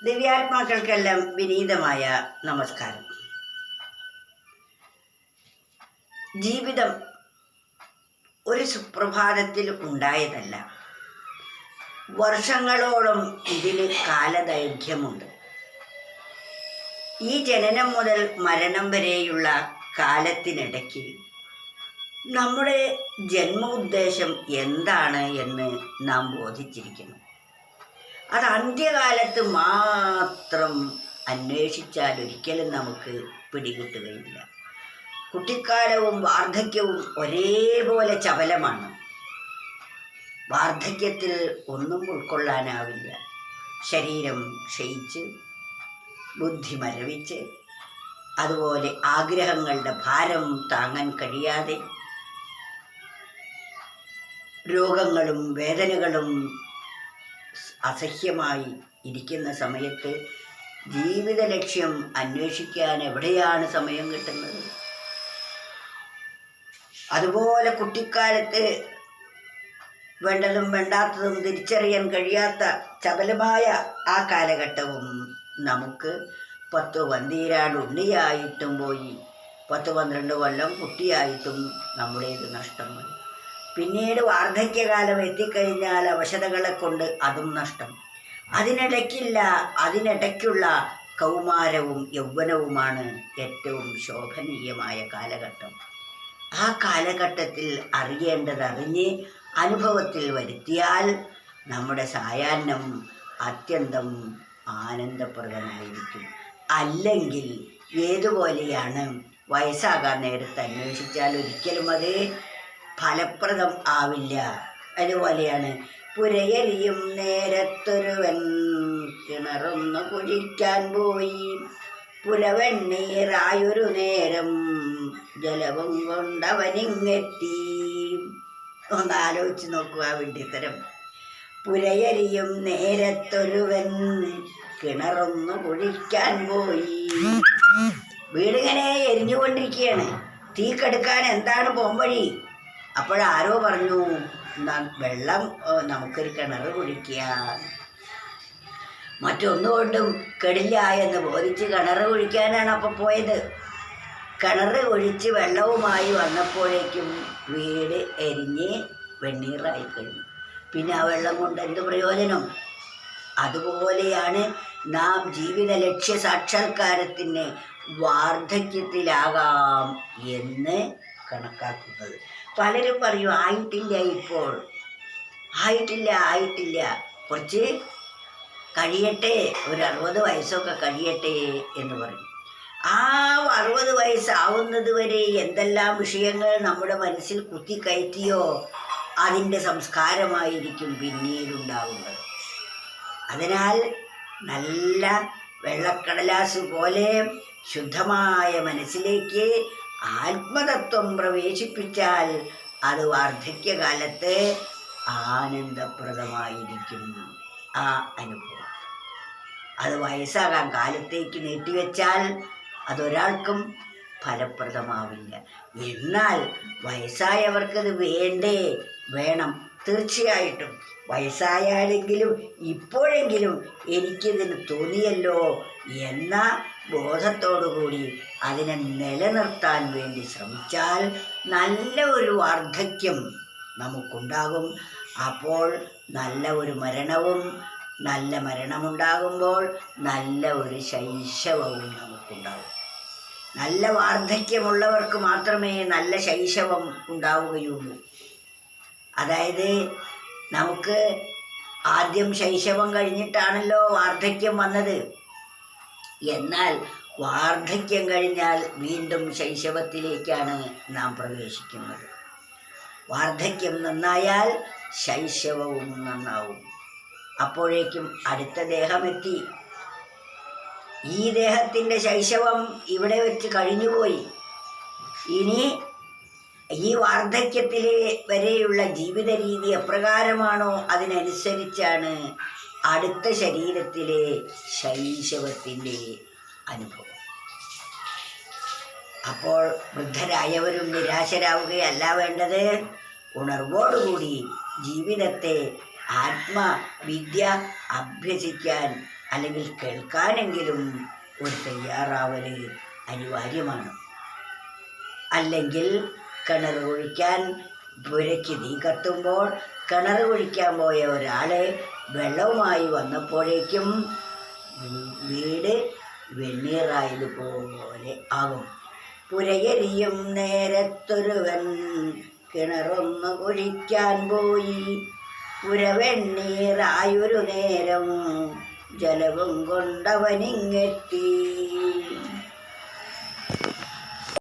ദിവ്യാത്മാക്കൾക്കെല്ലാം വിനീതമായ നമസ്കാരം. ജീവിതം ഒരു സുപ്രഭാതത്തിൽ ഉണ്ടായതല്ല. വർഷങ്ങളോളം ഇതിന് കാലദൈർഘ്യമുണ്ട്. ഈ ജനനം മുതൽ മരണം വരെയുള്ള കാലത്തിനിടയ്ക്ക് നമ്മുടെ ജന്മ ഉദ്ദേശം എന്താണ് എന്ന് നാം ബോധിച്ചിരിക്കുന്നു. അത് അന്ത്യകാലത്ത് മാത്രം അന്വേഷിച്ചാൽ ഒരിക്കലും നമുക്ക് പിടികിട്ടുകയില്ല. കുട്ടിക്കാലവും വാർദ്ധക്യവും ഒരേപോലെ ചപലമാണ്. വാർദ്ധക്യത്തിൽ ഒന്നും ഉൾക്കൊള്ളാനാവില്ല. ശരീരം ക്ഷയിച്ച്, ബുദ്ധി മരവിച്ച്, അതുപോലെ ആഗ്രഹങ്ങളുടെ ഭാരം താങ്ങാൻ കഴിയാതെ രോഗങ്ങളും വേദനകളും അസഹ്യമായി ഇരിക്കുന്ന സമയത്ത് ജീവിത ലക്ഷ്യം അന്വേഷിക്കാൻ എവിടെയാണ് സമയം കിട്ടുന്നത്? അതുപോലെ കുട്ടിക്കാലത്ത് വേണ്ടതും വേണ്ടാത്തതും തിരിച്ചറിയാൻ കഴിയാത്ത ചപലമായ ആ കാലഘട്ടവും നമുക്ക് 10-12 ഉണ്ണിയായിട്ടും പോയി, 10-12 കൊല്ലം കുട്ടിയായിട്ടും നമ്മുടേത് നഷ്ടമായി. പിന്നീട് വാർദ്ധക്യകാലം എത്തിക്കഴിഞ്ഞാൽ അവശതകളെ കൊണ്ട് അതും നഷ്ടം. അതിനിടയ്ക്കുള്ള കൗമാരവും യൗവനവുമാണ് ഏറ്റവും ശോഭനീയമായ കാലഘട്ടം. ആ കാലഘട്ടത്തിൽ അറിയേണ്ടതറിഞ്ഞ് അനുഭവത്തിൽ വരുത്തിയാൽ നമ്മുടെ സായാഹ്നം അത്യന്തം ആനന്ദപ്രദമായിരിക്കും. അല്ലെങ്കിൽ ഏതുപോലെയാണ്, വയസ്സാകാൻ നേരത്ത് അന്വേഷിച്ചാൽ ഒരിക്കലും അത് ഫലപ്രദം ആവില്ല. അതുപോലെയാണ്, പുരയെരിയും നേരത്തൊരുവൻ കിണറൊന്ന് കുഴിക്കാൻ പോയി, പുലവെണ്ണീറായൊരു നേരം ജലവും കൊണ്ടവനിങ്ങെത്തി. ഒന്ന് ആലോചിച്ച് നോക്കുക വിഡ്ഢിത്തരം. പുരയെരിയും നേരത്തൊരുവൻ കിണറൊന്ന് കുഴിക്കാൻ പോയി. വീടിങ്ങനെ എരിഞ്ഞുകൊണ്ടിരിക്കുകയാണ്. തീ കെടുക്കാൻ എന്താണ് പോംവഴി? അപ്പോഴാരോ പറഞ്ഞു, വെള്ളം നമുക്കൊരു കിണർ കുഴിക്കുക. മറ്റൊന്നുകൊണ്ടും കെടില്ല എന്ന് ബോധിച്ച് കിണർ കുഴിക്കാനാണ് അപ്പോൾ പോയത്. കിണർ ഒഴിച്ച് വെള്ളവുമായി വന്നപ്പോഴേക്കും വീട് എരിഞ്ഞ് വെണ്ണീറായി കഴിഞ്ഞു. പിന്നെ ആ വെള്ളം കൊണ്ട് എന്ത് പ്രയോജനം? അതുപോലെയാണ് നാം ജീവിത ലക്ഷ്യ സാക്ഷാത്കാരത്തിന് വാർദ്ധക്യത്തിലാകാം എന്ന് കണക്കാക്കുന്നത്. പലരും പറയും, ആയിട്ടില്ല, കുറച്ച് കഴിയട്ടെ, ഒരു 60 വയസ്സൊക്കെ കഴിയട്ടെ എന്ന് പറയും. ആ 60 വയസ്സാവുന്നത് വരെ എന്തെല്ലാം വിഷയങ്ങൾ നമ്മുടെ മനസ്സിൽ കുത്തിക്കയറ്റിയോ അതിൻ്റെ സംസ്കാരമായിരിക്കും പിന്നീടുണ്ടാവുന്നത്. അതിനാൽ നല്ല വെള്ളക്കടലാസ് പോലെ ശുദ്ധമായ മനസ്സിലേക്ക് ആത്മതത്വം പ്രവേശിപ്പിച്ചാൽ അത് വാർദ്ധക്യകാലത്ത് ആനന്ദപ്രദമായിരിക്കും. ആ അനുഭവം അത് വയസ്സാകാൻ കാലത്തേക്ക് നീട്ടിവെച്ചാൽ അതൊരാൾക്കും ഫലപ്രദമാവില്ല. എന്നാൽ വയസ്സായവർക്കത് വേണം. തീർച്ചയായിട്ടും വയസ്സായാലെങ്കിലും ഇപ്പോഴെങ്കിലും എനിക്കിതിന് തോന്നിയല്ലോ എന്ന ബോധത്തോടുകൂടി അതിനെ നിലനിർത്താൻ വേണ്ടി ശ്രമിച്ചാൽ നല്ല ഒരു വാർദ്ധക്യം നമുക്കുണ്ടാകും. അപ്പോൾ നല്ല ഒരു മരണമുണ്ടാകുമ്പോൾ നല്ല ഒരു ശൈശവവും നമുക്കുണ്ടാകും. നല്ല വാർദ്ധക്യമുള്ളവർക്ക് മാത്രമേ നല്ല ശൈശവം ഉണ്ടാവുകയുള്ളൂ. അതായത് നമുക്ക് ആദ്യം ശൈശവം കഴിഞ്ഞിട്ടാണല്ലോ വാർദ്ധക്യം വന്നത്. എന്നാൽ വാർദ്ധക്യം കഴിഞ്ഞാൽ വീണ്ടും ശൈശവത്തിലേക്കാണ് നാം പ്രവേശിക്കുന്നത്. വാർദ്ധക്യം നന്നായാൽ ശൈശവവും നന്നാവും. അപ്പോഴേക്കും അടുത്ത ദേഹമെത്തി. ഈ ദേഹത്തിൻ്റെ ശൈശവം ഇവിടെ വെച്ച് കഴിഞ്ഞുപോയി. ഇനി ഈ വാർദ്ധക്യത്തിലെ വരെയുള്ള ജീവിത രീതി എപ്രകാരമാണോ അതിനനുസരിച്ചാണ് അടുത്ത ശരീരത്തിലെ ശൈശവത്തിൻ്റെ അനുഭവം. അപ്പോൾ വൃദ്ധരായവരും നിരാശരാവുകയല്ല വേണ്ടത്. ഉണർവോടുകൂടി ജീവിതത്തെ ആത്മവിദ്യ അഭ്യസിക്കാൻ അല്ലെങ്കിൽ കേൾക്കാനെങ്കിലും ഒരു തയ്യാറാവൽ അനിവാര്യമാണ്. അല്ലെങ്കിൽ കിണർ കുഴിക്കാൻ പുരയ്ക്ക് തീ കത്തുമ്പോൾ കിണർ കുഴിക്കാൻ പോയ ഒരാൾ വെള്ളവുമായി വന്നപ്പോഴേക്കും വീട് വെണ്ണീറായതുപോലെ ആകും. പുരയെരിയും നേരത്തൊരുവൻ കിണറൊന്ന് കുഴിക്കാൻ പോയി, പുരവെണ്ണീറായൊരു നേരം ജലവും കൊണ്ടവനിങ്ങെത്തി.